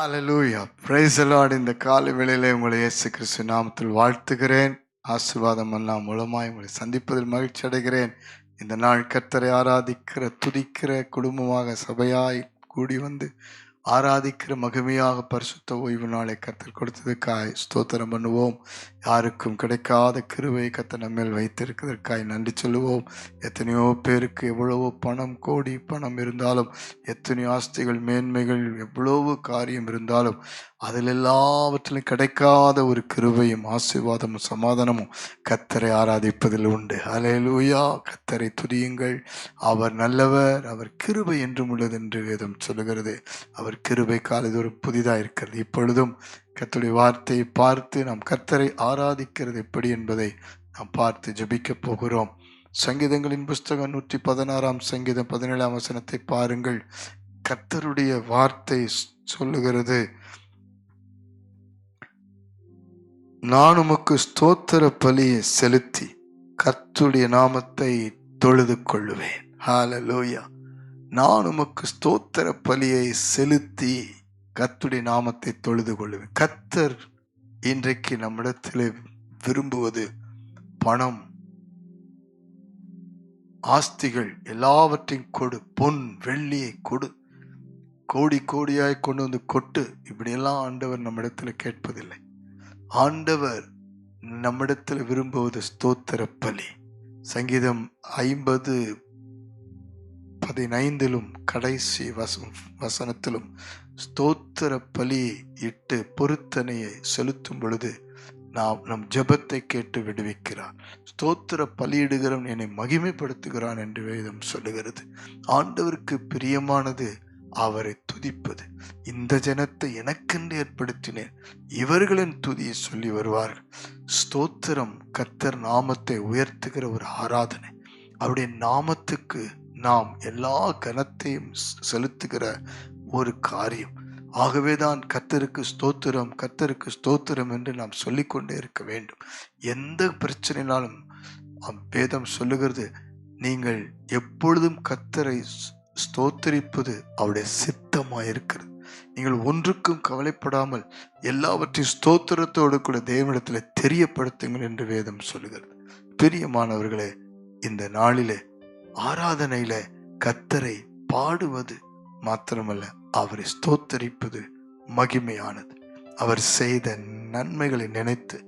Hallelujah, praise the Lord. இந்த காலை வேளையிலே உங்களை இயேசு கிறிஸ்து நாமத்தில் வாழ்த்துகிறேன். ஆசீர்வாதம் எல்லாம் மூலமாய் உங்களை சந்திப்பதில் மகிழ்ச்சி அடைகிறேன். இந்த நாள் கர்த்தரை ஆராதிக்கிற துதிக்கிற குடும்பமாக சபையாய் கூடி வந்து ஆராதிக்கிற மகிமையாக பரிசுத்த ஓய்வு நாளை கர்த்தர் கொடுத்ததுக்காய் ஸ்தோத்திரம் பண்ணுவோம். யாருக்கும் கிடைக்காத கிருபை கர்த்தர் நம்மேல் வைத்திருக்கிறதற்காய் நன்றி சொல்லுவோம். எத்தனையோ பேருக்கு எவ்வளவோ பணம், கோடி பணம் இருந்தாலும், எத்தனையோ ஆஸ்திகள், மேன்மைகள், எவ்வளவு காரியம் இருந்தாலும் அதில் எல்லாவற்றிலும் கிடைக்காத ஒரு கிருபையும் ஆசீர்வாதமும் சமாதானமும் கர்த்தரை ஆராதிப்பதில் உண்டு. ஹல்லேலூயா. கர்த்தரை துதியுங்கள். அவர் நல்லவர், அவர் கிருபை என்றும் உள்ளது என்று வேதம் சொல்லுகிறது. அவர் கிருபை காலைதோறும் புதிதாக இருக்கிறது. இப்பொழுதும் கர்த்தருடைய வார்த்தையை பார்த்து நாம் கர்த்தரை ஆராதிக்கிறது எப்படி என்பதை நாம் பார்த்து ஜெபிக்க போகிறோம். சங்கீதங்களின் புஸ்தகம் 116 சங்கீதம் 17 வசனத்தை பாருங்கள். கர்த்தருடைய வார்த்தை சொல்லுகிறது, நான் உமக்கு ஸ்தோத்திர பலியை செலுத்தி கர்த்தருடைய நாமத்தை தொழுது கொள்ளுவேன். ஹல்லேலூயா. நான் உமக்கு ஸ்தோத்திர பலியை செலுத்தி கர்த்தருடைய நாமத்தை தொழுது கொள்ளுவேன். கர்த்தர் இன்றைக்கு நம்மிடத்தில் விரும்புவது பணம், ஆஸ்திகள் எல்லாவற்றையும் கொடு, பொன் வெள்ளியை கொடு, கோடி கோடியாய் கொண்டு வந்து கொட்டு, இப்படியெல்லாம் ஆண்டவர் நம்மிடத்தில் கேட்பதில்லை. ஆண்டவர் நம்மிடத்தில் விரும்புவது ஸ்தோத்திர பலி. சங்கீதம் 50:15 கடைசி வசனத்திலும் ஸ்தோத்திர பலியை இட்டு பொருத்தனையை செலுத்தும் பொழுது நம் ஜெபத்தை கேட்டு விடுவிக்கிறார். ஸ்தோத்திர பலியிடுகிறவன் என்னை மகிமைப்படுத்துகிறான் என்று வேதம் சொல்லுகிறது. ஆண்டவருக்கு பிரியமானது அவரை துதிப்பது. இந்த ஜனத்தை எனக்கென்று ஏற்படுத்தினேன், இவர்களின் துதியை சொல்லி வருவார்கள். ஸ்தோத்திரம் கர்த்தர் நாமத்தை உயர்த்துகிற ஒரு ஆராதனை. அவருடைய நாமத்துக்கு நாம் எல்லா கனத்தையும் செலுத்துகிற ஒரு காரியம். ஆகவேதான் கர்த்தருக்கு ஸ்தோத்திரம், கர்த்தருக்கு ஸ்தோத்திரம் என்று நாம் சொல்லிக்கொண்டே இருக்க வேண்டும். எந்த பிரச்சனையினாலும் வேதம் சொல்லுகிறது, நீங்கள் எப்பொழுதும் கர்த்தரை ஸ்தோத்தரிப்பது அவருடைய சித்தமாயிருக்கிறது. நீங்கள் ஒன்றுக்கும் கவலைப்படாமல் எல்லாவற்றையும் ஸ்தோத்திரத்தோடு கூட தேவனிடத்தில் தெரியப்படுத்துங்கள் என்று வேதம் சொல்லுகிறது. பிரியமானவர்களே, இந்த நாளிலே ஆராதனையில கர்த்தரை பாடுவது மாத்திரமல்ல, அவரை ஸ்தோத்தரிப்பது மகிமையானது. அவர் செய்த நன்மைகளை நினைத்து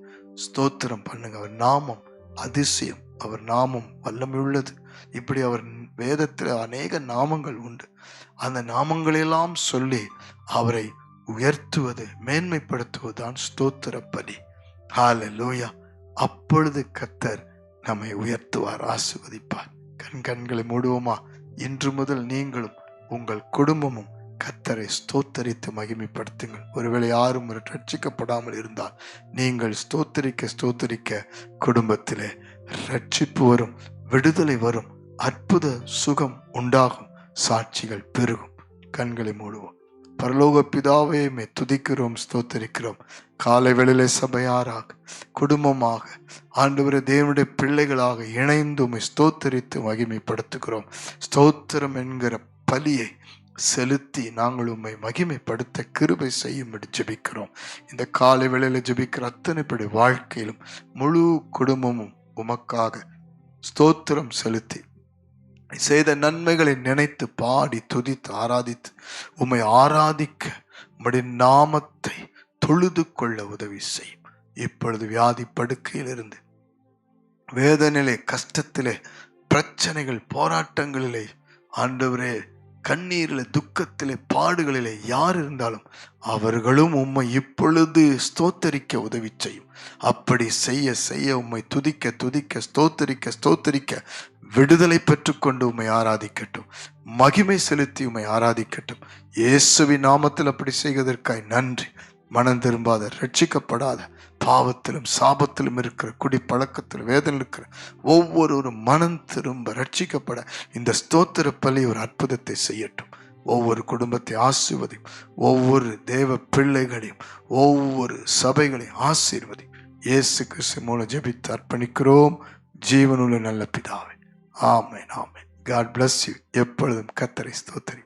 ஸ்தோத்திரம் பண்ணுங்க. அவர் நாமம் அதிசயம், அவர் நாமம் வல்லமையுள்ளது. இப்படி அவர் வேதத்தில் அநேக நாமங்கள் உண்டு. அந்த நாமங்களெல்லாம் சொல்லி அவரை உயர்த்துவது, மேன்மைப்படுத்துவதுதான் ஸ்தோத்திர பலி. ஹல்லேலூயா. அப்பொழுது கர்த்தர் நம்மை உயர்த்துவார், ஆசீர்வதிப்பார். கண்களை மூடுவோமா? இன்று முதல் நீங்களும் உங்கள் குடும்பமும் கர்த்தரை ஸ்தோத்தரித்து மகிமைப்படுத்துங்கள். ஒருவேளை யாரும் ரட்சிக்கப்படாமல் இருந்தால் நீங்கள் ஸ்தோத்தரிக்க குடும்பத்திலே ரட்சிப்பு வரும், விடுதலை வரும், அற்புத சுகம் உண்டாகும், சாட்சிகள் பெருகும். கண்களை மூடுவோம். பரலோக பிதாவே, துதிக்கிறோம், ஸ்தோத்தரிக்கிறோம். காலை வேளையிலே சபையாராக, குடும்பமாக, ஆண்டவரே தேவனுடைய பிள்ளைகளாக இணைந்து உம்மை ஸ்தோத்தரித்து மகிமைப்படுத்துகிறோம். ஸ்தோத்திரம் என்கிற பலியை செலுத்தி நாங்கள் உம்மை மகிமைப்படுத்த கிருபை செய்யும்படி ஜெபிக்கிறோம். இந்த காலை வேளையில ஜெபிக்கிற அத்தனைப்படி வாழ்க்கையிலும் முழு குடும்பமும் உமக்காக ஸ்தோத்திரம் செலுத்தி செய்த நன்மைகளை நினைத்து பாடி துதித்து ஆராதித்து உம்மை ஆராதிக்க உம்முடைய நாமத்தை தொழுது கொள்ள உதவி செய்யும். இப்பொழுது வியாதி படுக்கையிலிருந்து, வேதனையிலே, கஷ்டத்திலே, பிரச்சனைகள், போராட்டங்களிலே, ஆண்டவரே கண்ணீரிலே, துக்கத்திலே, பாடுகளிலே யார் இருந்தாலும் அவர்களும் உம்மை இப்பொழுது ஸ்தோத்தரிக்க உதவி செய்யும். அப்படி செய்ய செய்ய உம்மை துதிக்க துதிக்க, ஸ்தோத்தரிக்க விடுதலை பெற்றுக்கொண்டு உம்மை ஆராதிக்கட்டும், மகிமை செலுத்தி உம்மை ஆராதிக்கட்டும். இயேசுவின் நாமத்தில் அப்படி செய்வதற்காய் நன்றி. மனம் திரும்பாத, ரட்சிக்கப்படாத, பாவத்திலும் சாபத்திலும் இருக்கிற, குடி பழக்கத்தில் வேதனை இருக்கிற ஒவ்வொருவரும் மனம் திரும்ப ரட்சிக்கப்பட இந்த ஸ்தோத்திர பலி ஒரு அற்புதத்தை செய்யட்டும். ஒவ்வொரு குடும்பத்தை ஆசீர்வதியும், ஒவ்வொரு தேவ பிள்ளைகளையும், ஒவ்வொரு சபைகளையும் ஆசீர்வதியும். இயேசு கிறிஸ்து மூலம் ஜெபித்து அர்ப்பணிக்கிறோம் ஜீவனுள்ள நல்ல பிதாவே. ஆமென், ஆமென். God bless you. எப்பொழுதும் கர்த்தரை ஸ்தோத்திரி.